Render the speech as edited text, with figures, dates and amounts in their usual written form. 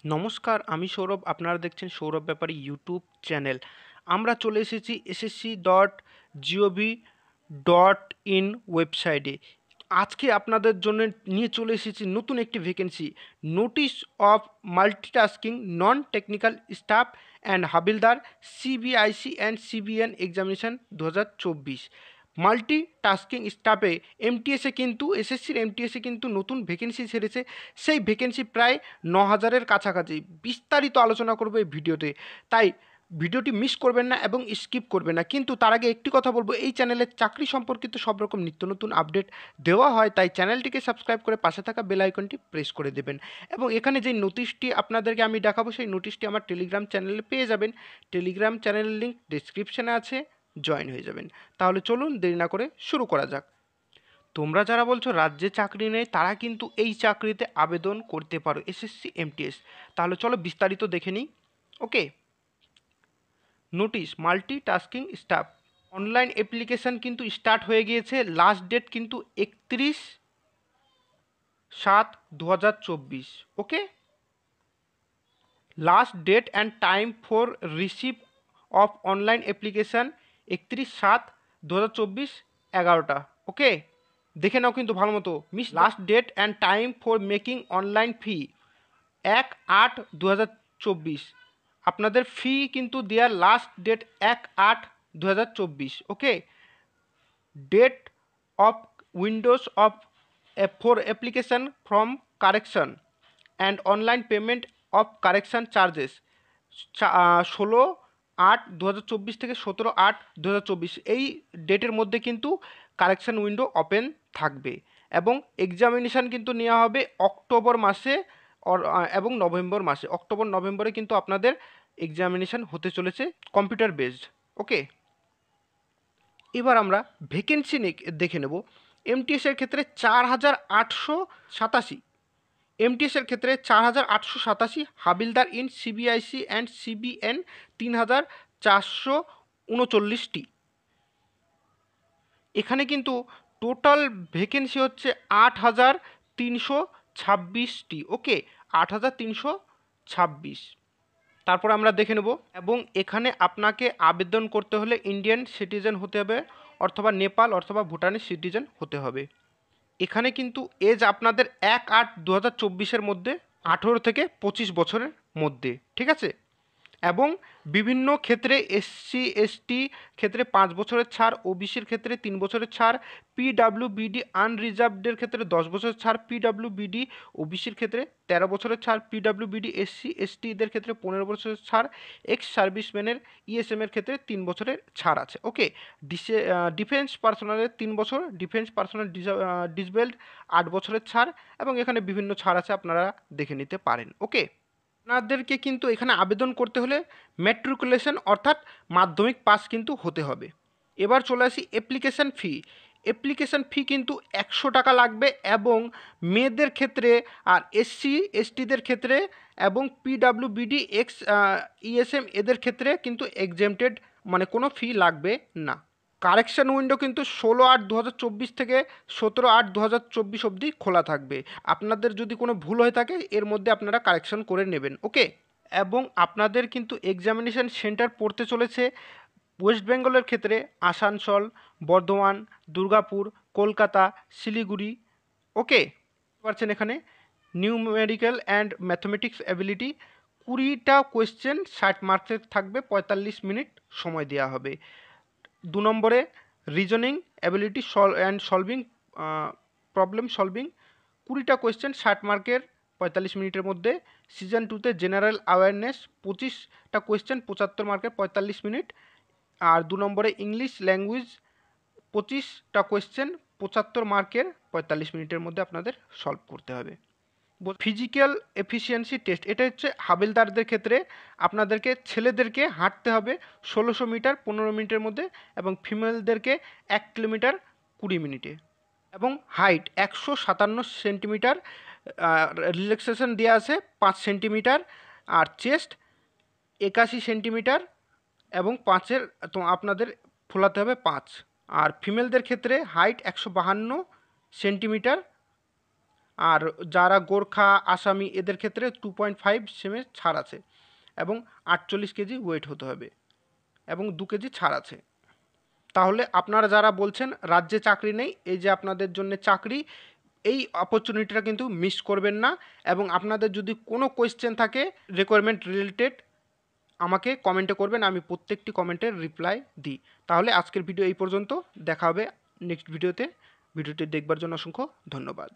নমস্কার, আমি সৌরভ। আপনারা দেখছেন সৌরভ ব্যাপারী ইউটিউব চ্যানেল। আমরা চলে এসেছি ssc.gov.in ওয়েবসাইটে। আজকে আপনাদের জন্য নিয়ে চলে এসেছি নতুন একটি vacancy, notice of multitasking non technical staff and Havaldar CBIC and CBN examination 2024। Multitasking স্টাফে এমটিএসে কিন্তু এসএসসির এমটিএসে কিন্তু নতুন ভ্যাকেন্সি ছেড়েছে। সেই ভ্যাকেন্সি প্রায় 9,000-এর কাছাকাছি। বিস্তারিত আলোচনা করবো এই ভিডিওতে, তাই ভিডিওটি মিস করবেন না এবং স্কিপ করবেন না। কিন্তু তার আগে একটি কথা বলবো, এই চ্যানেলে চাকরি সম্পর্কিত সব রকম নিত্য নতুন আপডেট দেওয়া হয়, তাই চ্যানেলটিকে সাবস্ক্রাইব করে পাশে থাকা বেল আইকনটি প্রেস করে দেবেন। এবং এখানে যে নোটিশটি আপনাদেরকে আমি দেখাবো, সেই নোটিশটি আমার টেলিগ্রাম চ্যানেলে পেয়ে যাবেন। টেলিগ্রাম চ্যানেলের লিঙ্ক ডিসক্রিপশানে আছে, জয়েন হয়ে যাবেন। তাহলে চলুন দেরি না করে শুরু করা যাক। তোমরা যারা বলছো রাজ্যে চাকরি নেই, তারা কিন্তু এই চাকরিতে আবেদন করতে পারো, এসএসসি এমটিএস। তাহলে চলো বিস্তারিত দেখে নিই। Okay, notice multitasking staff online application কিন্তু স্টার্ট হয়ে গিয়েছে। লাস্ট ডেট কিন্তু 31/7/2024। Okay, last date and time for receive of online application 31/7/2024 11টা। ওকে, দেখে নাও কিন্তু ভালো মতো। Last date and time for making online fee 1/8/2024। আপনাদের ফি কিন্তু দেওয়ার last date 1/8/2024। Okay, date of windows of for application from correction and online payment of correction charges 16/8/2024 থেকে 17/8/2024। এই ডেটের মধ্যে কিন্তু কারেকশান উইন্ডো ওপেন থাকবে। এবং এক্সামিনেশান কিন্তু নেওয়া হবে অক্টোবর মাসে এবং নভেম্বর মাসে। অক্টোবর নভেম্বরে কিন্তু আপনাদের এক্সামিনেশান হতে চলেছে, কম্পিউটার বেসড। ওকে, এবার আমরা ভ্যাকেন্সি দেখে নেব। এমটিএসের ক্ষেত্রে 4,887, এমটিএসের ক্ষেত্রে 4,887, হাবিলদার ইন সিবিআইসি অ্যান্ড সিবিএন 3,439টি। এখানে কিন্তু টোটাল ভ্যাকেন্সি হচ্ছে 8,326টি। ওকে, 8,326। তারপর আমরা দেখে নেব। এবং এখানে আপনাকে আবেদন করতে হলে ইন্ডিয়ান সিটিজেন হতে হবে, অথবা নেপাল অথবা ভুটানের সিটিজেন হতে হবে। এখানে কিন্তু এজ আপনাদের 1/8/2024 মধ্যে, 18 থেকে 25 বছরের মধ্যে। ঠিক আছে, এবং বিভিন্ন ক্ষেত্রে এসসি এসটি ক্ষেত্রে 5 বছরের ছাড়, ওবিসির ক্ষেত্রে 3 বছরের ছাড়, পিডাব্লিউবিডি আনরিজার্ভডের ক্ষেত্রে 10 বছরের ছাড়, পিডাব্লিউবিডি ওবিসির ক্ষেত্রে 13 বছরের ছাড়, পিডাব্লিউবিডি এসসি এসটিদের ক্ষেত্রে 15 বছরের ছাড়, এক্স সার্ভিসম্যানের ইএসএমের ক্ষেত্রে 3 বছরের ছাড় আছে। ওকে, ডিফেন্স পার্সোনালের 3 বছর, ডিফেন্স পার্সোনাল ডিসবেলড 8 বছরের ছাড়, এবং এখানে বিভিন্ন ছাড় আছে, আপনারা দেখে নিতে পারেন। ওকে, আপনাদেরকে কিন্তু এখানে আবেদন করতে হলে ম্যাট্রিকুলেশন অর্থাৎ মাধ্যমিক পাস কিন্তু হতে হবে। এবার চলে আসি অ্যাপ্লিকেশান ফি। অ্যাপ্লিকেশান ফি কিন্তু 100 টাকা লাগবে, এবং মেয়েদের ক্ষেত্রে আর এসসি এসটিদের ক্ষেত্রে এবং পিডাব্লিউবিডি এক্স ইএসএম এদের ক্ষেত্রে কিন্তু এক্সেমটেড, মানে কোনো ফি লাগবে না। কারেকশান উইন্ডো কিন্তু 16/8/2024 থেকে 17/8/2024 অবধি খোলা থাকবে। আপনাদের যদি কোনো ভুল হয়ে থাকে, এর মধ্যে আপনারা কারেকশন করে নেবেন। ওকে, এবং আপনাদের কিন্তু এক্সামিনেশান সেন্টার পড়তে চলেছে ওয়েস্ট বেঙ্গলের ক্ষেত্রে আসানসোল, বর্ধমান, দুর্গাপুর, কলকাতা, শিলিগুড়ি। ওকে, পাচ্ছেন এখানে নিউমেরিক্যাল অ্যান্ড ম্যাথমেটিক্স অ্যাবিলিটি 20টা কোয়েশ্চেন, 60 মার্কসের থাকবে, 45 মিনিট সময় দেওয়া হবে। 2 নম্বরে reasoning ability and solving, problem solving 20টা কোয়েশ্চেন, 60 মার্কের, 45 মিনিটের মধ্যে। সিজন 2তে জেনারেল অ্যাওয়ারনেস 25টা কোয়েশ্চেন, 75 মার্কের, 45 মিনিট। আর 2 নম্বরে ইংলিশ ল্যাঙ্গুয়েজ 25টা কোয়েশ্চেন, 75 মার্কের, 45 মিনিটের মধ্যে আপনাদের সলভ করতে হবে। ফিজিক্যাল এফিসিয়েন্সি টেস্ট, এটা হচ্ছে হাবিলদারদের ক্ষেত্রে। আপনাদেরকে ছেলেদেরকে হাঁটতে হবে 1600 মিটার 15 মিনিটের মধ্যে, এবং ফিমেলদেরকে 1 কিলোমিটার 20 মিনিটে। এবং হাইট 157 সেন্টিমিটার, রিল্যাক্সেশন দেওয়া আছে 5 সেন্টিমিটার। আর চেস্ট 81 সেন্টিমিটার, এবং 5-এর তো আপনাদের ফোলাতে হবে 5। আর ফিমেলদের ক্ষেত্রে হাইট 152 সেন্টিমিটার, আর যারা গোর্খা আসামি এদের ক্ষেত্রে 2.5 সেমে ছাড় আছে এবং 48 কেজি ওয়েট হতে হবে এবং 2 কেজি ছাড় আছে। তাহলে আপনারা যারা বলছেন রাজ্যে চাকরি নেই, এই যে আপনাদের জন্য চাকরি, এই অপরচুনিটিটা কিন্তু মিস করবেন না। এবং আপনাদের যদি কোনো কোয়েশ্চেন থাকে রিকোয়ারমেন্ট রিলেটেড আমাকে কমেন্টে করবেন, আমি প্রত্যেকটি কমেন্টের রিপ্লাই দিই। তাহলে আজকের ভিডিও এই পর্যন্ত, দেখা হবে নেক্সট ভিডিওতে। ভিডিওটি দেখবার জন্য অসংখ্য ধন্যবাদ।